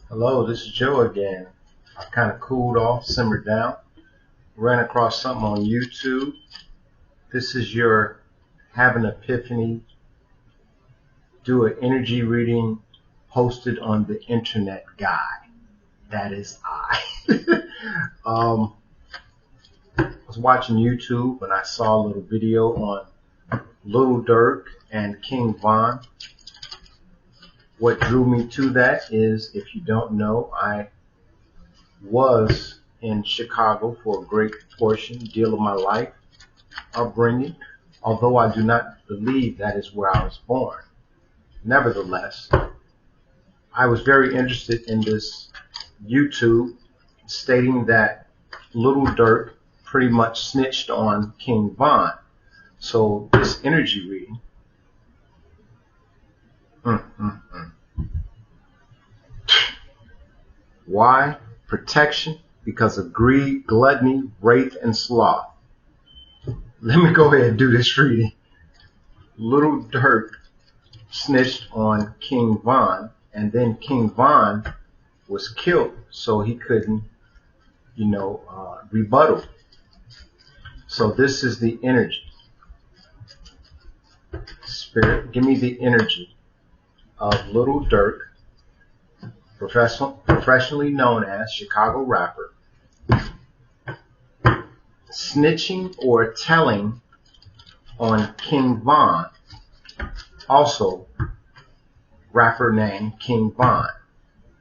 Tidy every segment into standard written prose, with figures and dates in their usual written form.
Hello, this is Joe again. I kind of cooled off, simmered down, ran across something on YouTube. This is your have an epiphany, do an energy reading hosted on the internet guy. That is I. um, I was watching YouTube and I saw a little video on Little Durk and King Von. What drew me to that is, if you don't know, I was in Chicago for a great deal of my life, upbringing, although I do not believe that is where I was born. Nevertheless, I was very interested in this YouTube stating that Little Durk pretty much snitched on King Von. So this energy reading, mm, mm, mm. Why? Protection because of greed, gluttony, wrath, and sloth. Let me go ahead and do this reading. Little Durk snitched on King Von, and then King Von was killed, so he couldn't, rebuttal. So this is the energy. Spirit, give me the energy of Little Durk, professionally known as Chicago rapper, snitching or telling on King Von, also rapper named King Von.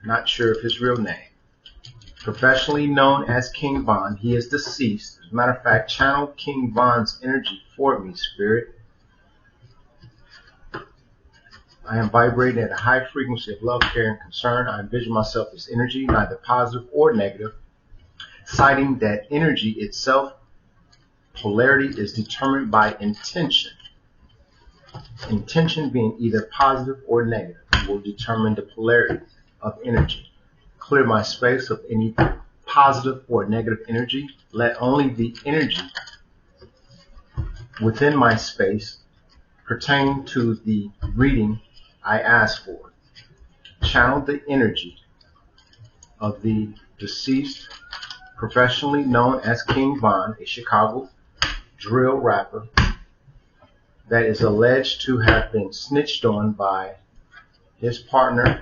Not sure of his real name. Professionally known as King Von, he is deceased. As a matter of fact, channel King Von's energy for me, Spirit. I am vibrating at a high frequency of love, care, and concern. I envision myself as energy, neither positive or negative, citing that energy itself, polarity, is determined by intention. Intention being either positive or negative will determine the polarity of energy. Clear my space of any positive or negative energy. Let only the energy within my space pertaining to the reading I ask for. Channel the energy of the deceased, professionally known as King Von, a Chicago drill rapper that is alleged to have been snitched on by his partner,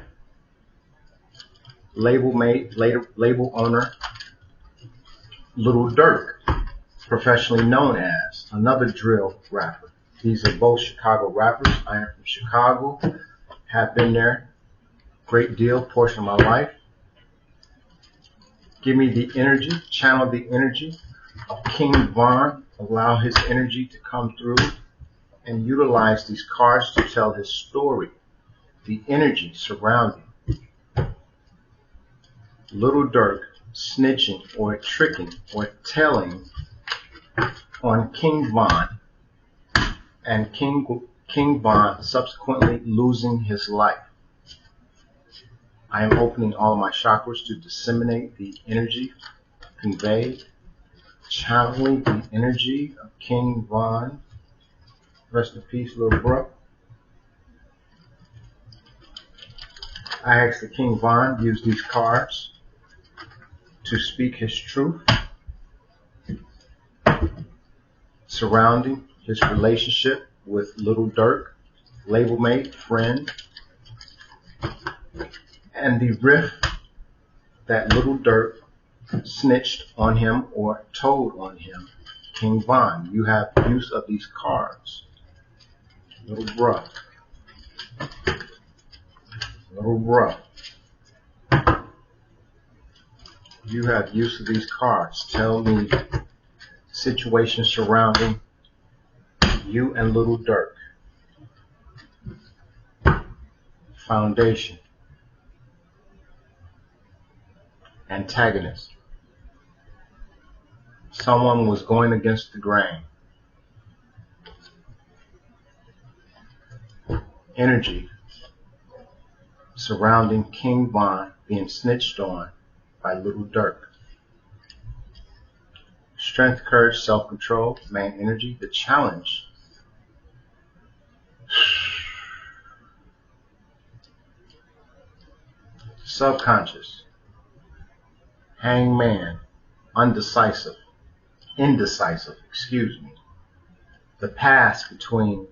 label owner, Little Durk, professionally known as another drill rapper. These are both Chicago rappers. I am from Chicago, have been there a great portion of my life. Give me the energy, channel the energy of King Von, allow his energy to come through and utilize these cards to tell his story. The energy surrounding Little Durk snitching or tricking or telling on King Von, and King Von subsequently losing his life. I am opening all my chakras to disseminate the energy conveyed, channeling the energy of King Von. Rest in peace, little bro. I ask the King Von use these cards to speak his truth surrounding his relationship with Little Durk, label mate, friend, and the riff that Little Durk snitched on him or told on him. King Von, you have use of these cards. Little bruh. Little bruh. You have use of these cards. Tell me situations surrounding you and Little Durk. Foundation. Antagonist. Someone was going against the grain. Energy surrounding King Von being snitched on by Little Durk. Strength, courage, self-control, main energy, the challenge. subconscious, hangman, indecisive, the past between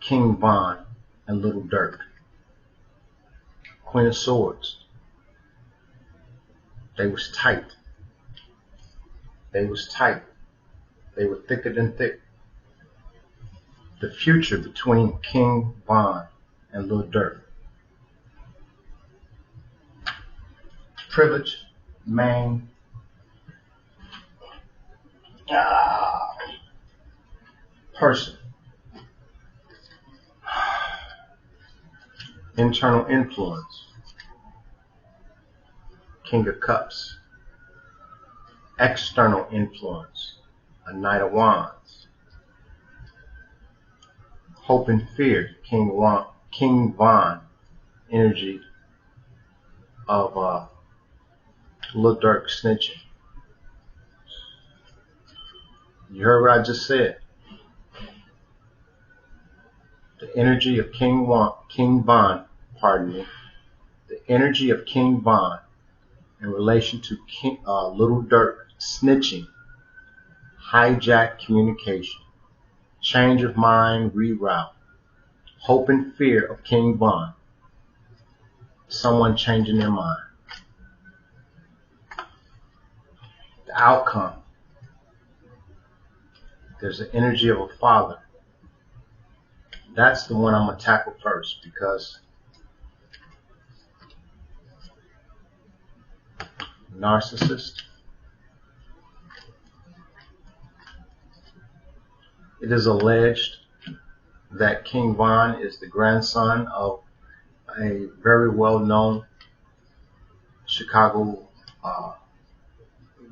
King Von and Little Durk, Queen of Swords. They was tight. They was tight. They were thicker than thick. The future between King Von and Little Durk. Privileged man. Person. Internal influence. King of Cups. External influence. A Knight of Wands. Hope and fear. King Von. Energy of Lil Durk snitching. You heard what I just said. The energy of King Von, the energy of King Von in relation to Little Durk snitching, hijack communication, change of mind, reroute, hope and fear of King Von, someone changing their mind. The outcome, there's the energy of a father. That's the one I'm going to tackle first because narcissist. It is alleged that King Von is the grandson of a very well-known Chicago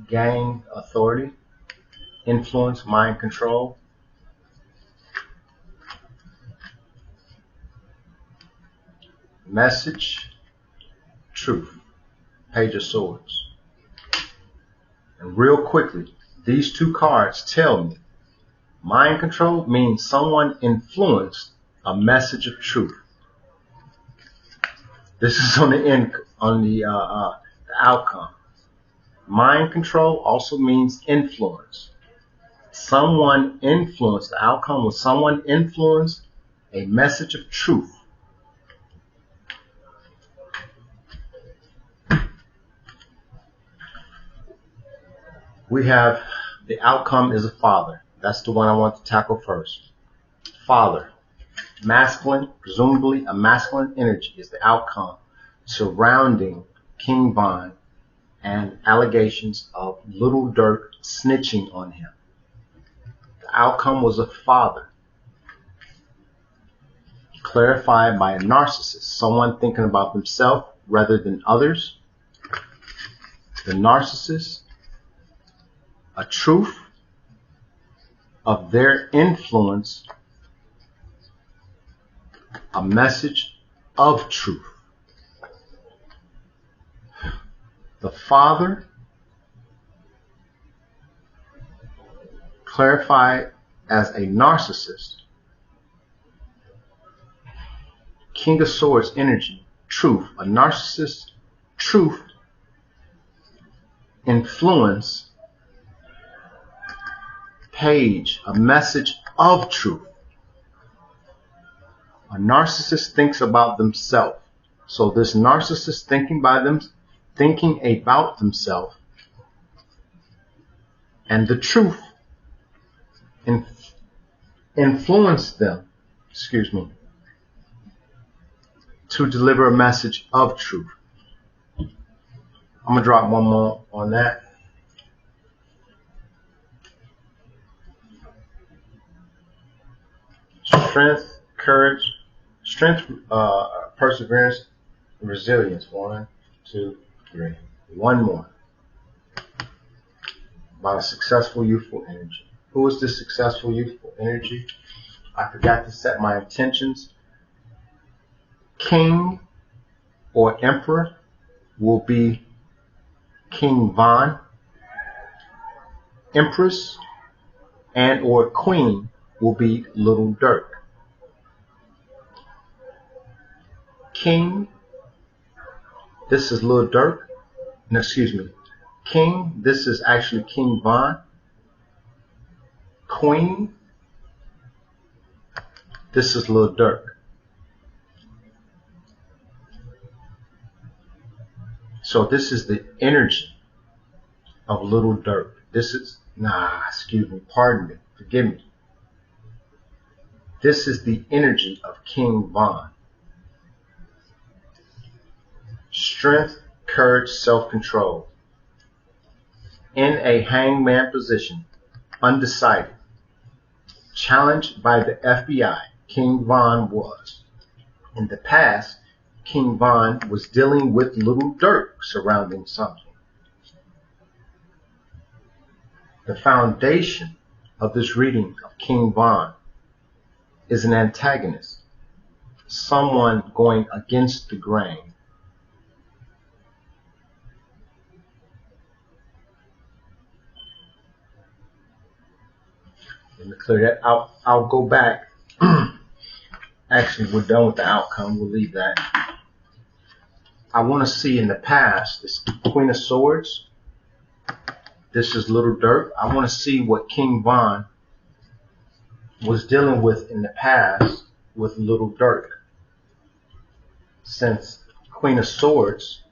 gang authority, influence, mind control. Message, truth, Page of Swords. And real quickly, these two cards tell me mind control means someone influenced a message of truth. This is on the outcome. Mind control also means influence. Someone influenced, the outcome was someone influenced a message of truth. We have the outcome is a father. That's the one I want to tackle first. Father, masculine, presumably a masculine energy is the outcome surrounding King Von and allegations of Little Durk snitching on him. The outcome was a father, clarified by a narcissist, someone thinking about themselves rather than others. The narcissist, a truth of their influence, a message of truth. The father, clarified as a narcissist. King of Swords energy, truth, a narcissist, truth, influence, Page, a message of truth. A narcissist thinks about themselves. So this narcissist thinking about themselves and the truth influenced them, to deliver a message of truth. I'm going to drop one more on that. Strength, courage, perseverance, resilience. 1, 2, 3. One more. About a successful youthful energy. Who is this successful youthful energy? I forgot to set my intentions. King or emperor will be King Von. Empress and or queen will be Little Durk. King This is Lil Durk. No, excuse me. King, this is actually King Von. Queen, this is Lil Durk. So this is the energy of Little Durk. This is, excuse me, pardon me, forgive me. This is the energy of King Von. Strength, courage, self-control. In a hangman position, undecided. Challenged by the FBI, King Von was. In the past, King Von was dealing with Little Durk surrounding something. The foundation of this reading of King Von is an antagonist, someone going against the grain. Let me clear that out. I'll go back. Actually, we're done with the outcome. We'll leave that. I want to see in the past, this Queen of Swords. This is Little Durk. I want to see what King Von was dealing with in the past with Little Durk. Since Queen of Swords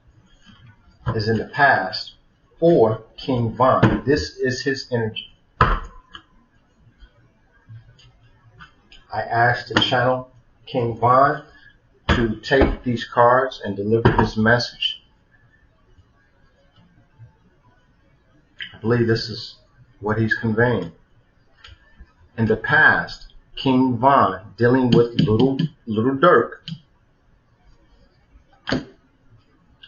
is in the past for King Von, this is his energy. I asked the channel King Von to take these cards and deliver this message. I believe this is what he's conveying. In the past, King Von dealing with Little Durk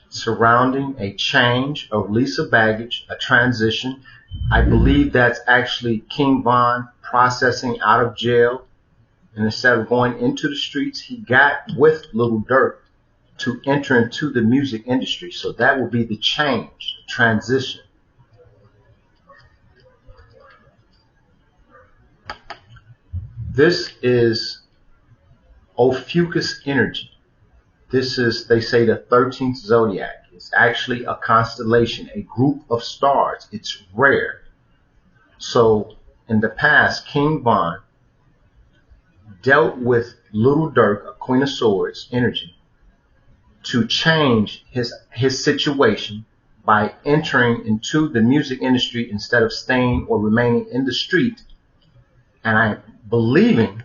surrounding a change, a release of baggage, a transition. I believe that's actually King Von processing out of jail. And instead of going into the streets, he got with Little Durk to enter into the music industry. So that will be the change, the transition. This is Ophiuchus energy. This is, they say, the 13th zodiac. It's actually a constellation, a group of stars. It's rare. So in the past, King Von dealt with Little Durk, a Queen of Swords energy, to change his situation by entering into the music industry instead of staying or remaining in the street. And I'm believing,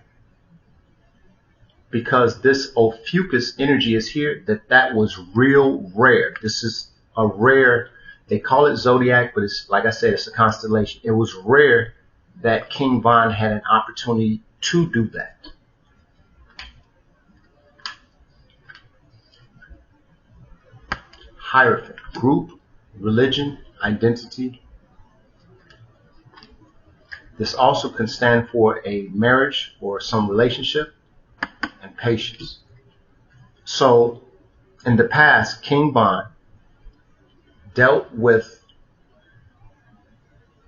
because this Ophiuchus energy is here, that was real rare. This is a rare, they call it zodiac, but it's, like I said, it's a constellation. It was rare that King Von had an opportunity to do that. Hierophant, group, religion, identity. This also can stand for a marriage or some relationship, and patience. So in the past, King Von dealt with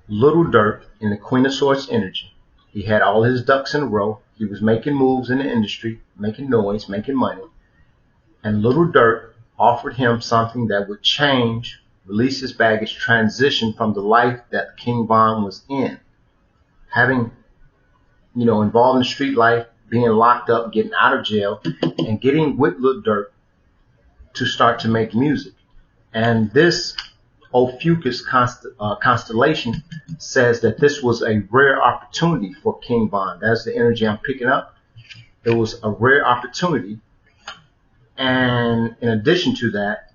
Little Durk in the Queen of Swords energy. He had all his ducks in a row. He was making moves in the industry, making noise, making money. And Little Durk offered him something that would change, release his baggage, transition from the life that King Von was in. Having, involved in street life, being locked up, getting out of jail, and getting with Little Durk to start to make music. And this Ophiuchus constellation says that this was a rare opportunity for King Von. That's the energy I'm picking up. It was a rare opportunity. And in addition to that,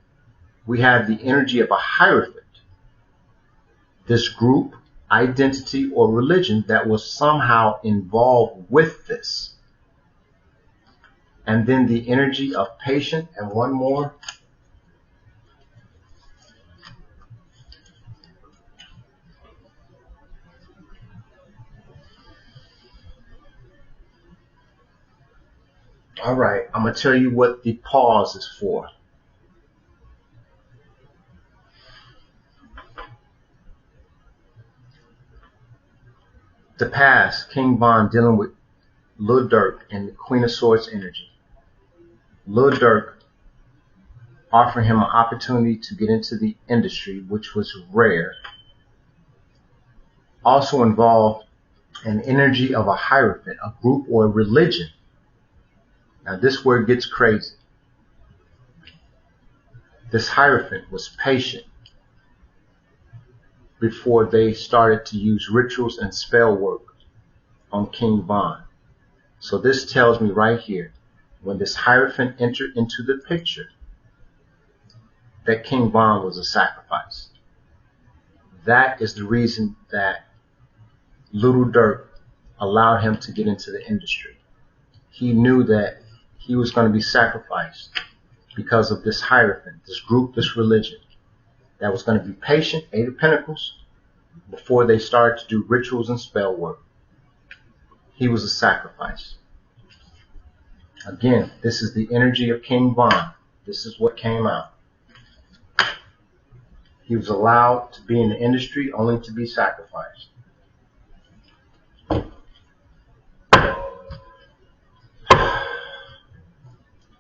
we have the energy of a hierophant. This group, identity, or religion that was somehow involved with this. And then the energy of patient, and one more. All right, I'm going to tell you what the pause is for. The past, King Von dealing with Lil Durk and the Queen of Swords energy. Lil Durk offering him an opportunity to get into the industry, which was rare. Also involved an energy of a hierophant, a group or a religion. Now this is where it gets crazy. This hierophant was patient before they started to use rituals and spell work on King Von. So this tells me right here, when this hierophant entered into the picture, that King Von was a sacrifice. That is the reason that Little Durk allowed him to get into the industry. He knew that he was going to be sacrificed because of this hierophant, this group, this religion, that was going to be patient, Eight of Pentacles, before they started to do rituals and spell work. He was a sacrifice. Again, this is the energy of King Von. This is what came out. He was allowed to be in the industry only to be sacrificed.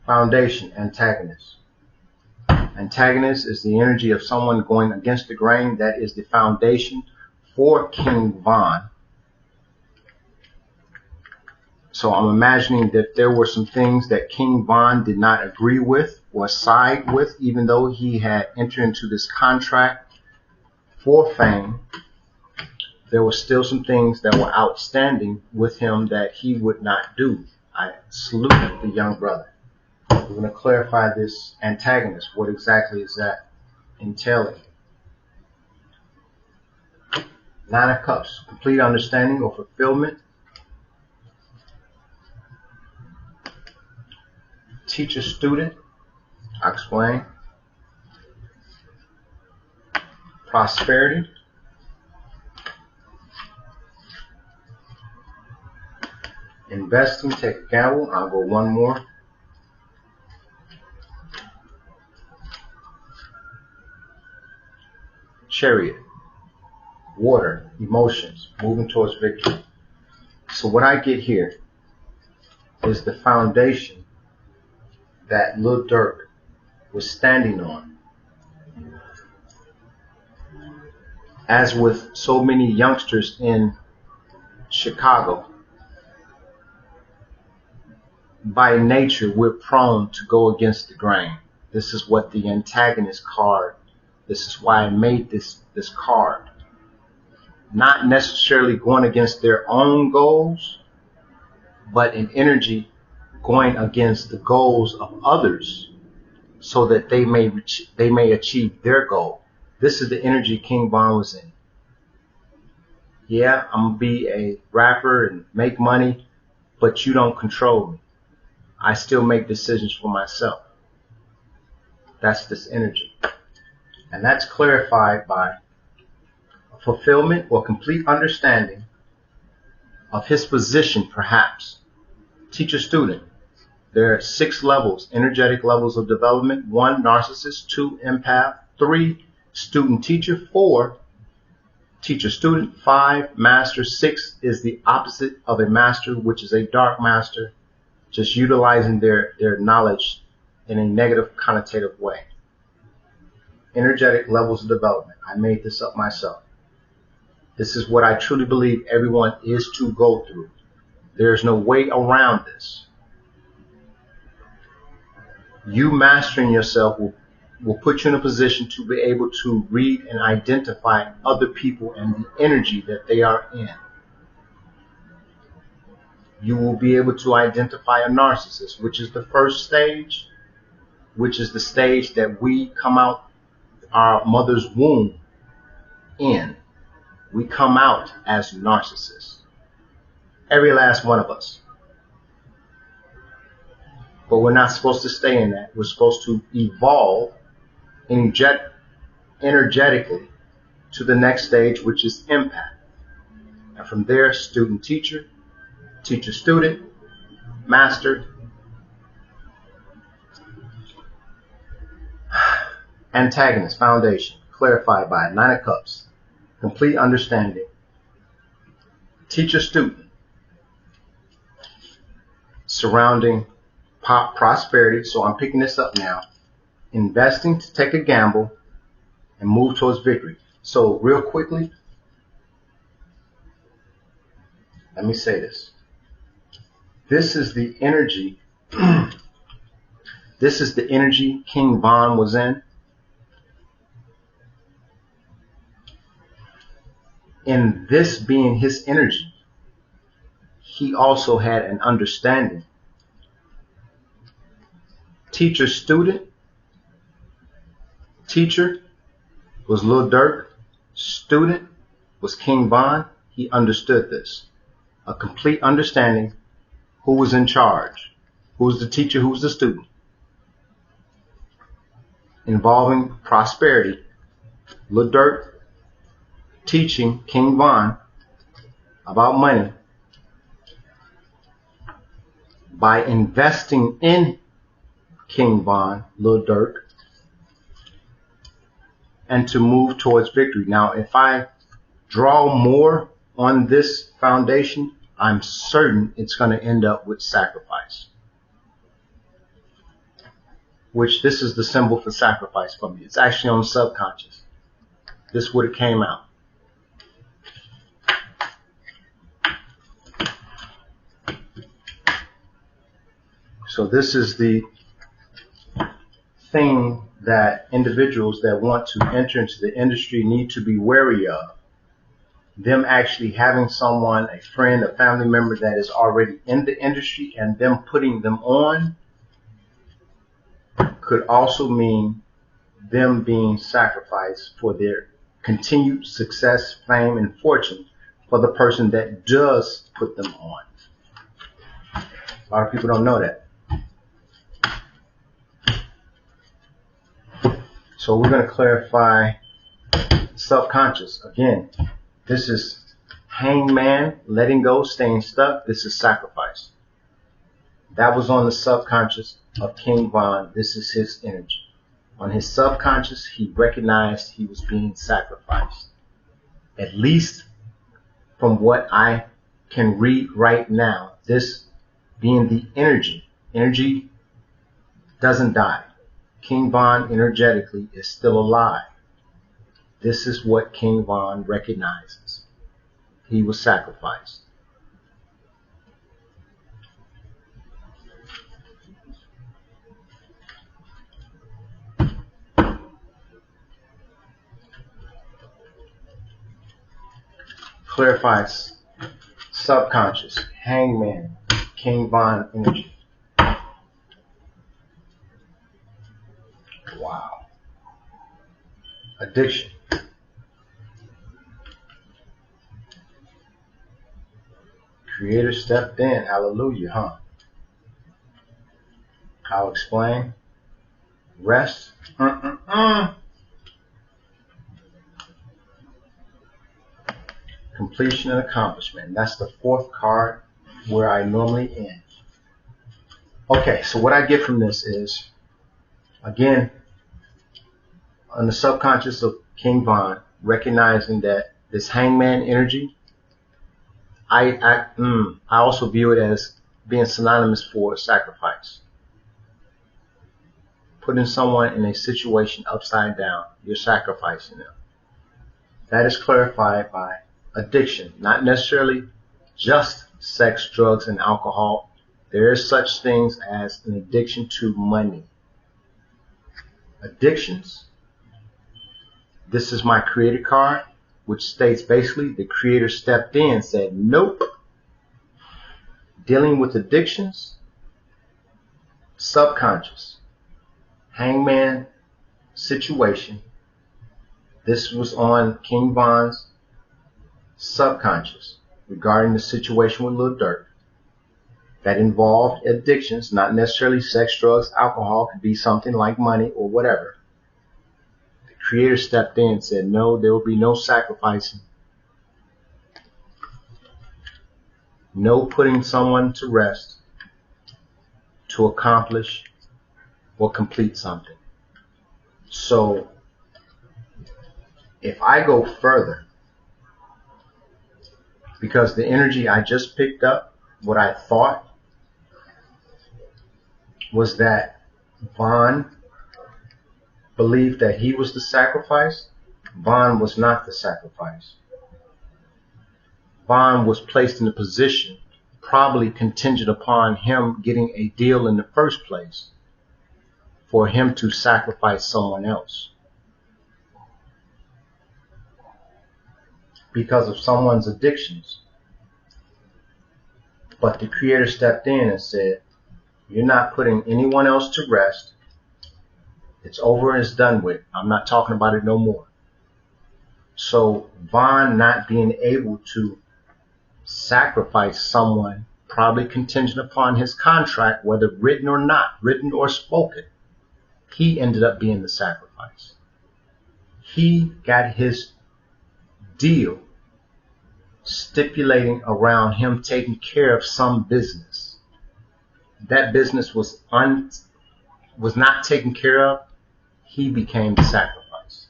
Foundation, Antagonist. Antagonist is the energy of someone going against the grain. That is the foundation for King Von. So I'm imagining that there were some things that King Von did not agree with or side with, even though he had entered into this contract for fame. There were still some things that were outstanding with him that he would not do. I salute the young brother. We're going to clarify this antagonist. What exactly is that entailing? Nine of Cups, complete understanding or fulfillment. Teacher, student, I'll explain. Prosperity. Investing, take a gamble. I'll go one more. Chariot, water, emotions, moving towards victory. So what I get here is the foundation that Lil Durk was standing on. As with so many youngsters in Chicago, by nature we're prone to go against the grain. This is what the antagonist card, this is why I made this card. Not necessarily going against their own goals, but an energy going against the goals of others so that they may achieve their goal. This is the energy King Von was in. Yeah, I'm going to be a rapper and make money, but you don't control me. I still make decisions for myself. That's this energy. And that's clarified by fulfillment or complete understanding of his position, perhaps. Teacher, student. There are 6 levels, energetic levels of development. 1, narcissist. 2, empath. 3, student teacher. 4, teacher student. 5, master. 6 is the opposite of a master, which is a dark master, just utilizing their knowledge in a negative connotative way. Energetic levels of development. I made this up myself. This is what I truly believe everyone is to go through. There's no way around this. You mastering yourself will put you in a position to be able to read and identify other people and the energy that they are in. You will be able to identify a narcissist, which is the first stage, which is the stage that we come out our mother's womb in. We come out as narcissists. Every last one of us. But we're not supposed to stay in that. We're supposed to evolve energetically to the next stage, which is empath. And from there, student teacher, teacher student, master, antagonist, foundation, clarified by 9 of Cups, complete understanding, teacher student, surrounding prosperity. So I'm picking this up now. investing to take a gamble and move towards victory. So real quickly, let me say this. This is the energy. This is the energy King Von was in. In this being his energy, he also had an understanding. Teacher, student. Teacher was Lil Durk. Student was King Von. He understood this. A complete understanding who was in charge. Who was the teacher, who was the student. Involving prosperity. Lil Durk teaching King Von about money by investing in King Von, Lil Durk, and to move towards victory. Now, if I draw more on this foundation, I'm certain it's going to end up with sacrifice. Which this is the symbol for sacrifice for me. It's actually on the subconscious. This would have came out. So this is the thing that individuals that want to enter into the industry need to be wary of. Them actually having someone, a friend, a family member that is already in the industry and them putting them on could also mean them being sacrificed for their continued success, fame, and fortune for the person that does put them on. A lot of people don't know that. So we're going to clarify subconscious. Again, this is hangman, letting go, staying stuck. This is sacrifice. That was on the subconscious of King Von. This is his energy. On his subconscious, he recognized he was being sacrificed. At least from what I can read right now, this being the energy. Energy doesn't die. King Von energetically is still alive. This is what King Von recognizes. He was sacrificed. Clarifies subconscious, hangman, King Von energy. Wow. Addiction. Creator stepped in. Hallelujah, huh? I'll explain. Rest. Completion and accomplishment. That's the fourth card where I normally end. Okay, so what I get from this is, again, on the subconscious of King Von, recognizing that this hangman energy, I also view it as being synonymous for sacrifice. Putting someone in a situation upside down, you're sacrificing them. That is clarified by addiction, not necessarily just sex, drugs, and alcohol. There is such things as an addiction to money. Addictions. This is my creator card, which states basically the creator stepped in and said, nope. Dealing with addictions, subconscious, hangman situation. This was on King Von's subconscious regarding the situation with Lil Durk that involved addictions, not necessarily sex, drugs, alcohol, could be something like money or whatever. The creator stepped in and said, no, there will be no sacrificing, no putting someone to rest to accomplish or complete something. So if I go further, because the energy I just picked up, what I thought was that Von believed that he was the sacrifice, Vaughn was not the sacrifice. Vaughn was placed in a position probably contingent upon him getting a deal in the first place for him to sacrifice someone else because of someone's addictions. But the Creator stepped in and said, you're not putting anyone else to rest. It's over and it's done with. I'm not talking about it no more. So Vaughn not being able to sacrifice someone, probably contingent upon his contract, whether written or not, written or spoken, he ended up being the sacrifice. He got his deal stipulating around him taking care of some business. That business was not taken care of. He became the sacrifice.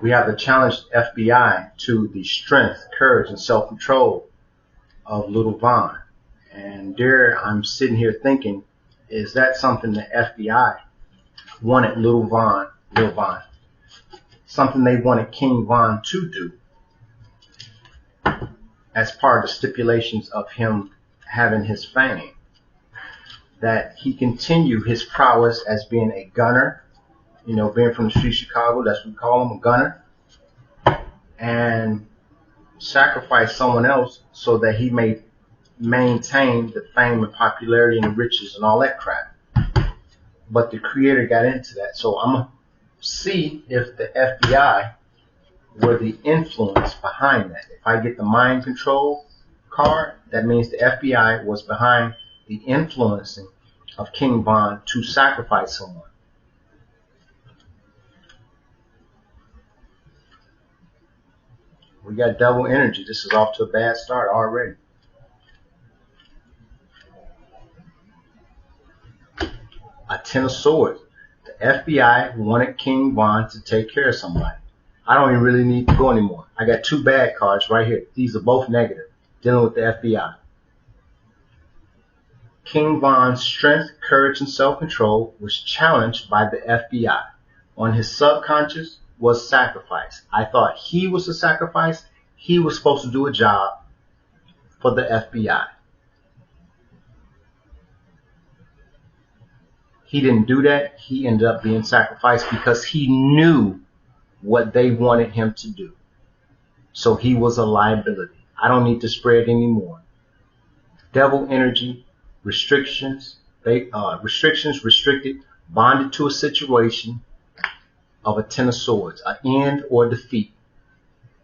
We have to challenge the FBI to the strength, courage, and self-control of little Vaughn. And there I'm sitting here thinking, is that something the FBI wanted little Vaughn, something they wanted King Vaughn to do as part of the stipulations of him having his fame, that he continue his prowess as being a gunner, being from the street of Chicago, that's what we call him, a gunner, and sacrifice someone else so that he may maintain the fame and popularity and the riches and all that crap. But the Creator got into that. So I'm going to see if the FBI were the influence behind that. If I get the mind control card, that means the FBI was behind the influencing of King Vaughn to sacrifice someone. We got double energy. This is off to a bad start already. A 10 of swords. The FBI wanted King Vaughn to take care of somebody. I don't even really need to go anymore. I got two bad cards right here. These are both negative, dealing with the FBI. King Vaughn's strength, courage, and self-control was challenged by the FBI. On his subconscious was sacrifice. I thought he was the sacrifice. He was supposed to do a job for the FBI. He didn't do that. He ended up being sacrificed because he knew what they wanted him to do. So he was a liability. I don't need to spread anymore. Devil energy, restrictions, restricted, bonded to a situation of a 10 of swords, an end or defeat.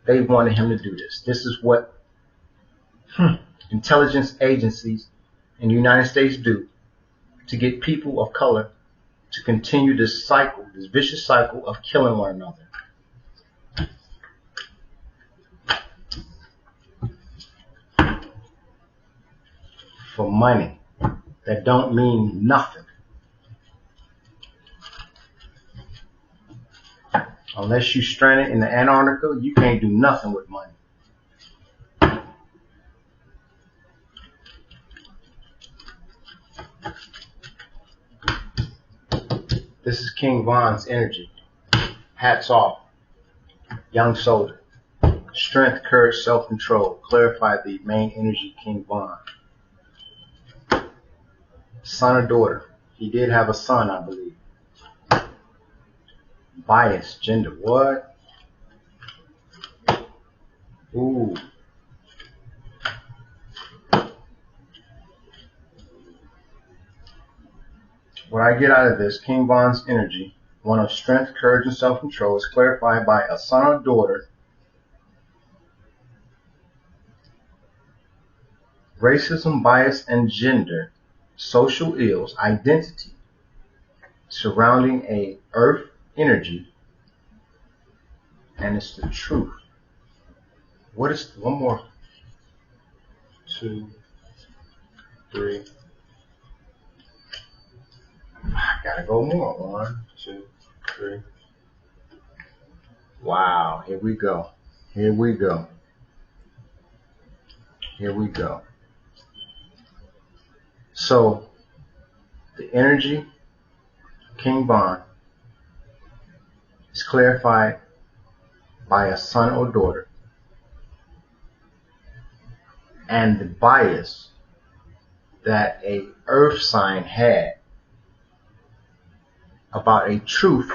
They wanted him to do this. This is what intelligence agencies in the United States do to get people of color to continue this cycle, this vicious cycle of killing one another. For money that don't mean nothing. Unless you're stranded in the Antarctica, you can't do nothing with money. This is King Vaughn's energy. Hats off. Young soldier. Strength, courage, self-control. Clarify the main energy King Vaughn. Son or daughter. He did have a son, I believe. Bias, gender. What? Ooh. What I get out of this, King Vaughn's energy, one of strength, courage, and self-control, is clarified by a son or daughter. Racism, bias, and gender. Social ills, identity, surrounding a earth energy, and it's the truth. What is one more? 2, 3. I gotta go more. 1, 2, 3. Wow, here we go. Here we go. Here we go. So the energy of King Von is clarified by a son or daughter, and the bias that a earth sign had about a truth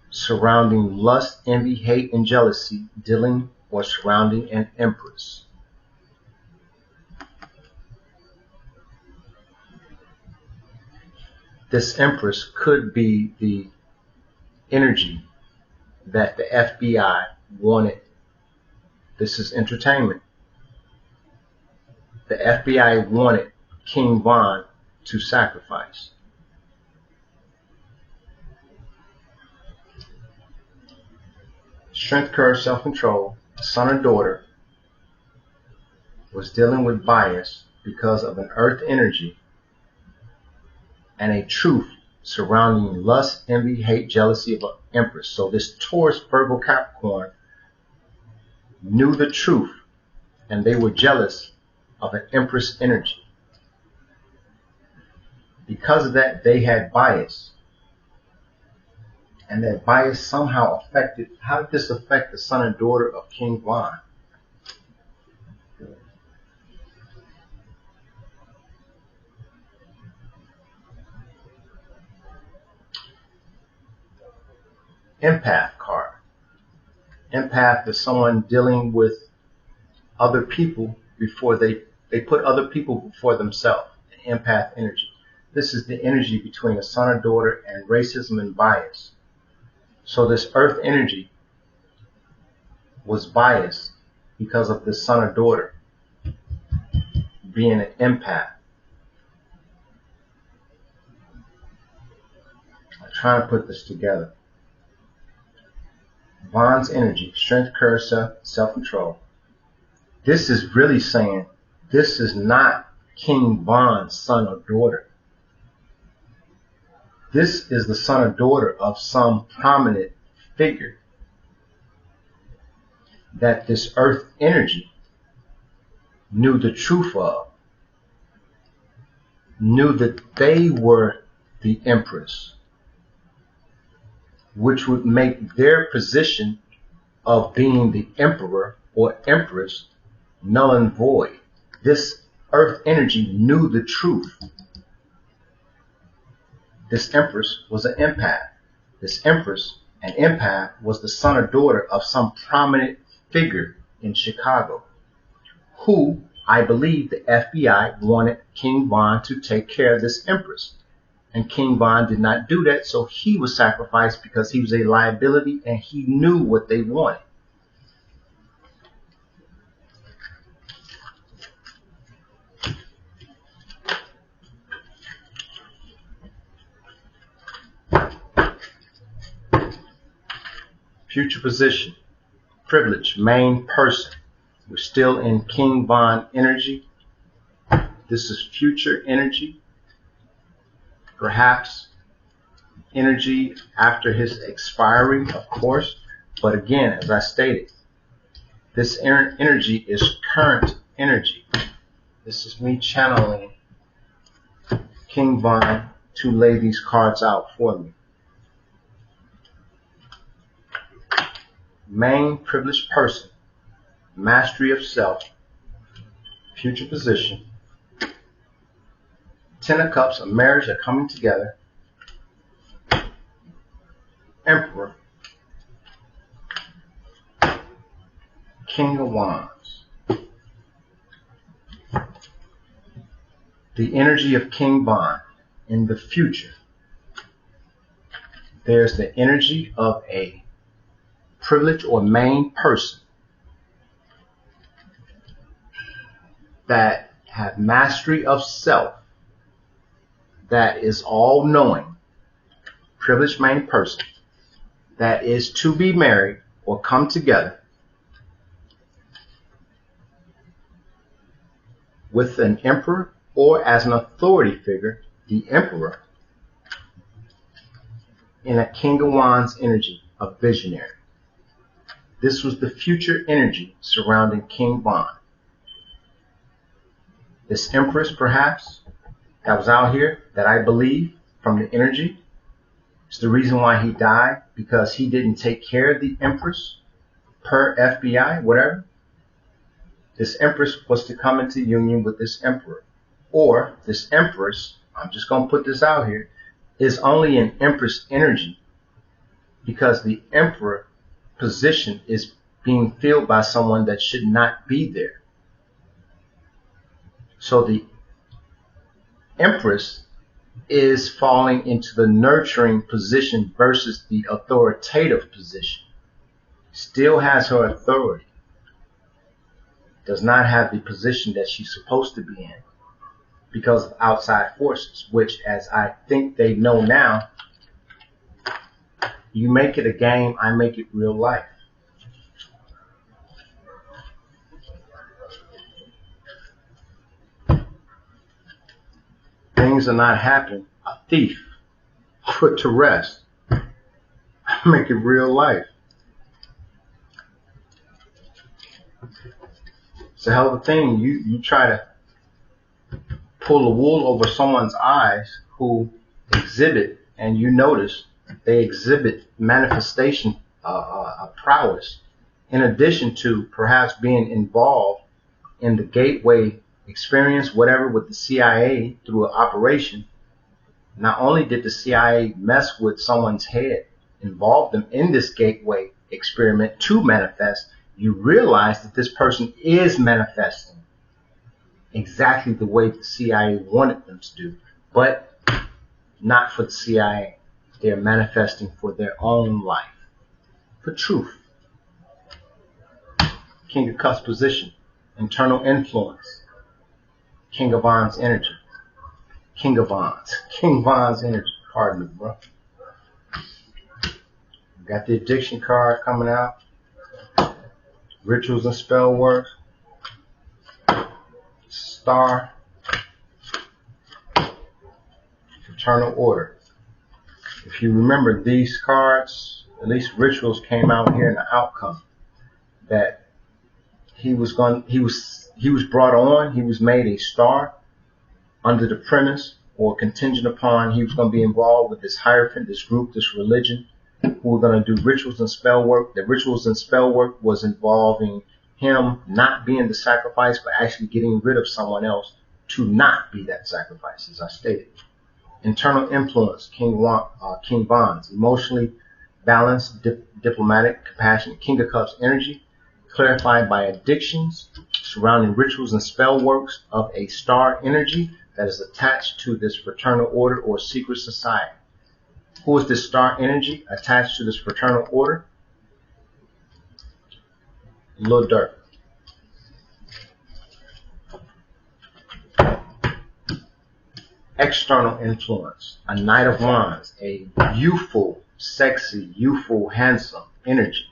surrounding lust, envy, hate, and jealousy dealing or surrounding an empress. This empress could be the energy that the FBI wanted. This is entertainment. The FBI wanted King Von to sacrifice. Strength, courage, self-control, son or daughter was dealing with bias because of an earth energy and a truth surrounding lust, envy, hate, jealousy of an empress. So this Taurus, Virgo, Capricorn knew the truth, and they were jealous of an empress energy. Because of that, they had bias. And that bias somehow affected, how did this affect the son and daughter of King Von? Empath card. Empath is someone dealing with other people before they put other people before themselves. An empath energy. This is the energy between a son or daughter and racism and bias. So this earth energy was biased because of this son or daughter being an empath. I'm trying to put this together. Von's energy, strength, courage, self-control. This is really saying this is not King Von's son or daughter. This is the son or daughter of some prominent figure that this earth energy knew the truth of, knew that they were the empress, which would make their position of being the emperor or empress null and void. This earth energy knew the truth. This empress was an empath. This empress, an empath, was the son or daughter of some prominent figure in Chicago, who I believe the FBI wanted King Von to take care of this empress. And King Von did not do that, so he was sacrificed because he was a liability and he knew what they wanted. Future position, privilege, main person. We're still in King Von energy. This is future energy. Perhaps energy after his expiring, of course. But again, as I stated, this energy is current energy. This is me channeling King Von to lay these cards out for me. Main privileged person, mastery of self, future position, Ten of Cups, a marriage are coming together, Emperor, King of Wands. The energy of King Von in the future. There's the energy of a privileged or main person that have mastery of self, that is all-knowing, privileged main person that is to be married or come together with an emperor or as an authority figure, the emperor, in a King of Wands energy of visionary. This was the future energy surrounding King Von. This Empress, perhaps, that was out here, that I believe from the energy, is the reason why he died, because he didn't take care of the Empress per FBI, whatever. This Empress was to come into union with this Emperor. Or this Empress, I'm just going to put this out here, is only an Empress energy because the Emperor position is being filled by someone that should not be there. So the Empress is falling into the nurturing position versus the authoritative position. Still has her authority. Does not have the position that she's supposed to be in because of outside forces, which, as I think they know now, you make it a game, I make it real life. Things are not happening. A thief put to rest. I make it real life. It's a hell of a thing. You try to pull the wool over someone's eyes who exhibit, and you notice they exhibit manifestation prowess, in addition to perhaps being involved in the gateway experience, whatever, with the CIA through an operation. Not only did the CIA mess with someone's head, involve them in this gateway experiment to manifest, you realize that this person is manifesting exactly the way the CIA wanted them to do, but not for the CIA. They're manifesting for their own life, for truth. King of Cups position, internal influence, King of Wands energy, King of Wands, King Wands energy. Pardon me, bro. Got the addiction card coming out. Rituals and spell work. Star. Fraternal order. If you remember these cards, at least rituals came out here in the outcome that he was brought on, he was made a star under the premise or contingent upon he was going to be involved with this hierophant, this group, this religion, who were going to do rituals and spell work. The rituals and spell work was involving him not being the sacrifice, but actually getting rid of someone else to not be that sacrifice, as I stated. Internal influence, King Wands, emotionally balanced, diplomatic, compassionate, King of Cups energy, clarified by addictions surrounding rituals and spell works of a star energy that is attached to this fraternal order or secret society. Who is this star energy attached to this fraternal order? Lil Durk. External influence, a Knight of Wands, a youthful, sexy, youthful, handsome energy,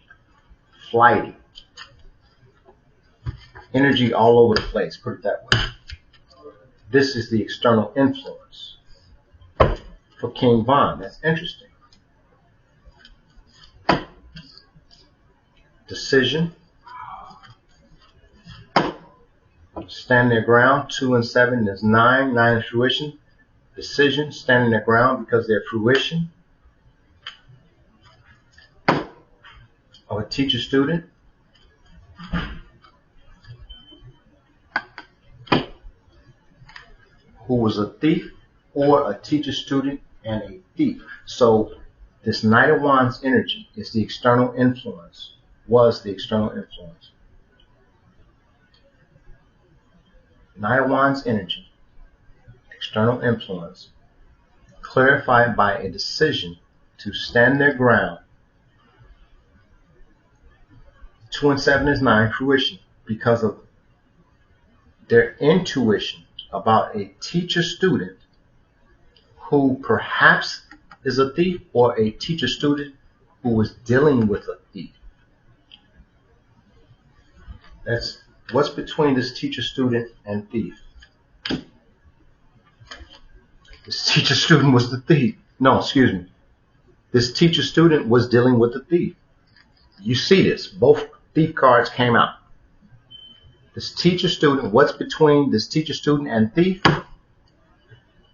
flighty, energy all over the place, put it that way. This is the external influence for King Von. That's interesting. Decision, stand their ground, 2 and 7 is 9, 9 is fruition. Decision, standing their ground because they're fruition of a teacher-student. Who was a thief, or a teacher-student and a thief. So this Knight of Wands energy is the external influence, was the external influence. Knight of Wands energy, external influence, clarified by a decision to stand their ground. 2 and 7 is 9, fruition, because of their intuition about a teacher-student who perhaps is a thief, or a teacher-student who was dealing with a thief. That's what's between this teacher-student and thief. This teacher-student was the thief. No, excuse me. This teacher-student was dealing with the thief. You see this. Both thief cards came out. This teacher student, what's between this teacher student and thief?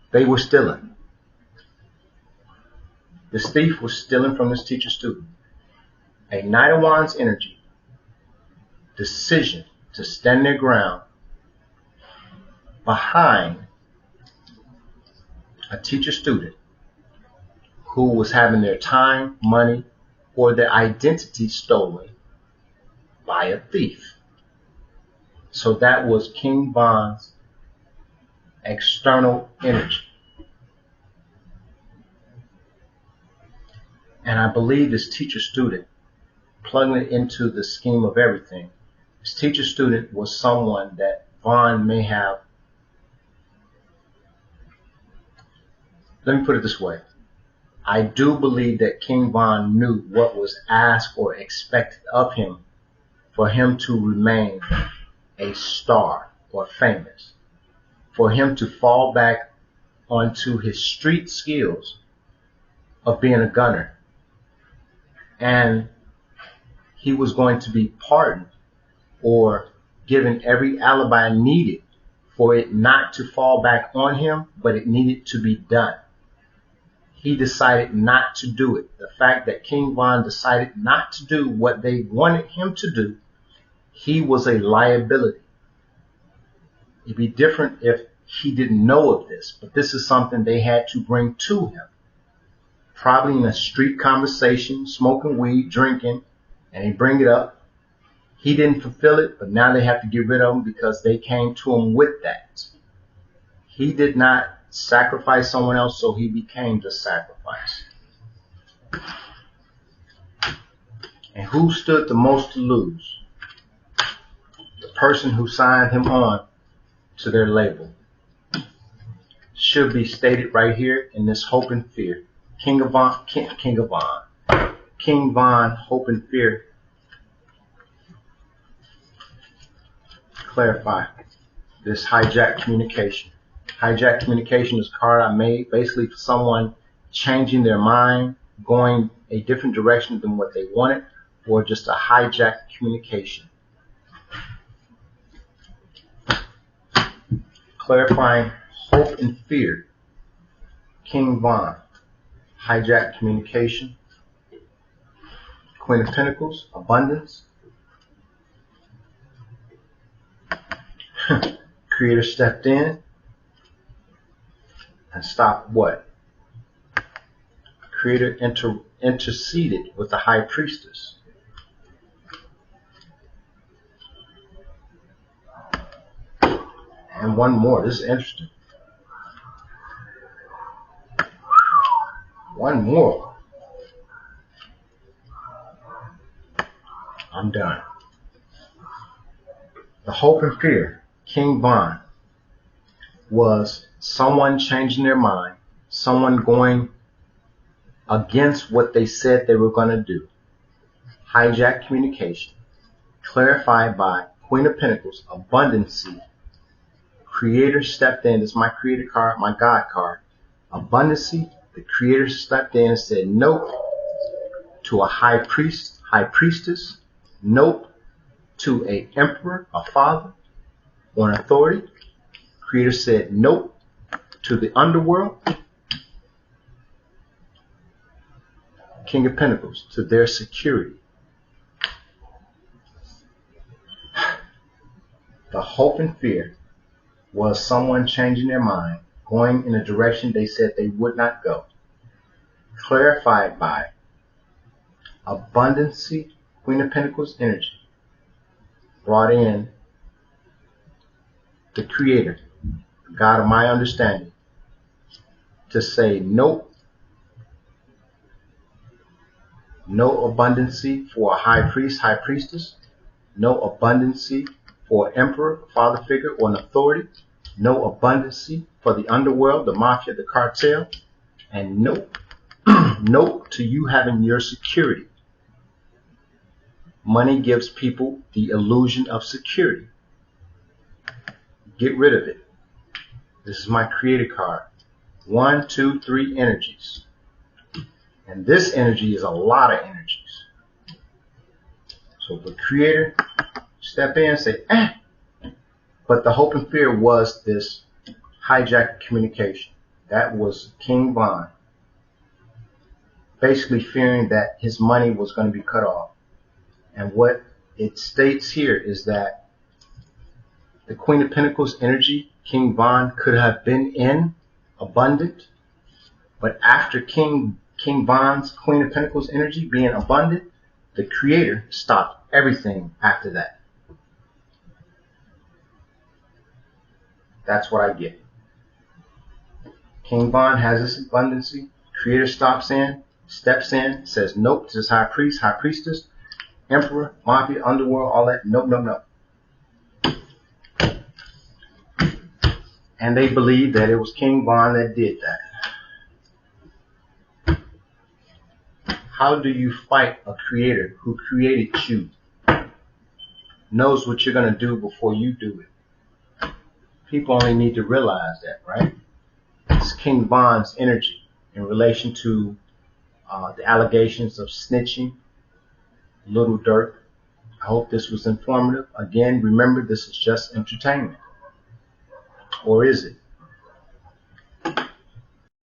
They were stealing. This thief was stealing from this teacher student. A Knight of Wands energy, decision to stand their ground behind a teacher student who was having their time, money, or their identity stolen by a thief. So that was King Von's external energy. And I believe this teacher student, plugging it into the scheme of everything, this teacher student was someone that Von may have. Let me put it this way. I do believe that King Von knew what was asked or expected of him for him to remain a star or famous, for him to fall back onto his street skills of being a gunner. And he was going to be pardoned or given every alibi needed for it not to fall back on him, but it needed to be done. He decided not to do it. The fact that King Von decided not to do what they wanted him to do, he was a liability. It'd be different if he didn't know of this, but this is something they had to bring to him. Probably in a street conversation, smoking weed, drinking, and they bring it up. He didn't fulfill it, but now they have to get rid of him because they came to him with that. He did not sacrifice someone else, so he became the sacrifice. And who stood the most to lose? The person who signed him on to their label. Should be stated right here in this Hope and Fear. King Von, Hope and Fear. Clarify this hijack communication. Hijack communication is a card I made basically for someone changing their mind, going a different direction than what they wanted, or just a hijack communication. Clarifying Hope and Fear. King Von. Hijack communication. Queen of Pentacles. Abundance. Creator stepped in and stopped what? Creator interceded with the High Priestess. And one more. This is interesting. One more. I'm done. The Hope and Fear, King Von, was someone changing their mind, someone going against what they said they were going to do. Hijack communication, clarified by Queen of Pentacles, abundancy. Creator stepped in. This is my Creator card, my God card. Abundancy. The Creator stepped in and said nope to a high priest, high priestess. Nope to a emperor, a father, or an authority. Creator said nope to the underworld. King of Pentacles, to their security. The Hope and Fear was someone changing their mind, going in a direction they said they would not go. Clarified by abundancy, Queen of Pentacles energy. Brought in the Creator, the God of my understanding, to say nope. No abundancy for a high priest, high priestess. No abundancy for an emperor, father figure, or an authority. No abundancy for the underworld, the mafia, the cartel. And nope. Nope to you having your security. Money gives people the illusion of security. Get rid of it. This is my Creator card. 1, 2, 3 energies. And this energy is a lot of energies. So the Creator step in and say, But the hope and fear was this hijacked communication. That was King Von basically fearing that his money was going to be cut off. And what it states here is that the Queen of Pentacles energy, King Von, could have been in abundant, but after King Von's Queen of Pentacles energy being abundant, the Creator stopped everything after that. That's what I get. King Von has this abundancy. Creator steps in, says nope to this high priest, high priestess, emperor, mafia, underworld, all that. Nope, nope, nope. And they believe that it was King Von that did that. How do you fight a creator who created you? Knows what you're going to do before you do it. People only need to realize that, right? It's King Von's energy in relation to the allegations of snitching, Little Durk. I hope this was informative. Again, remember, this is just entertainment. Or is it?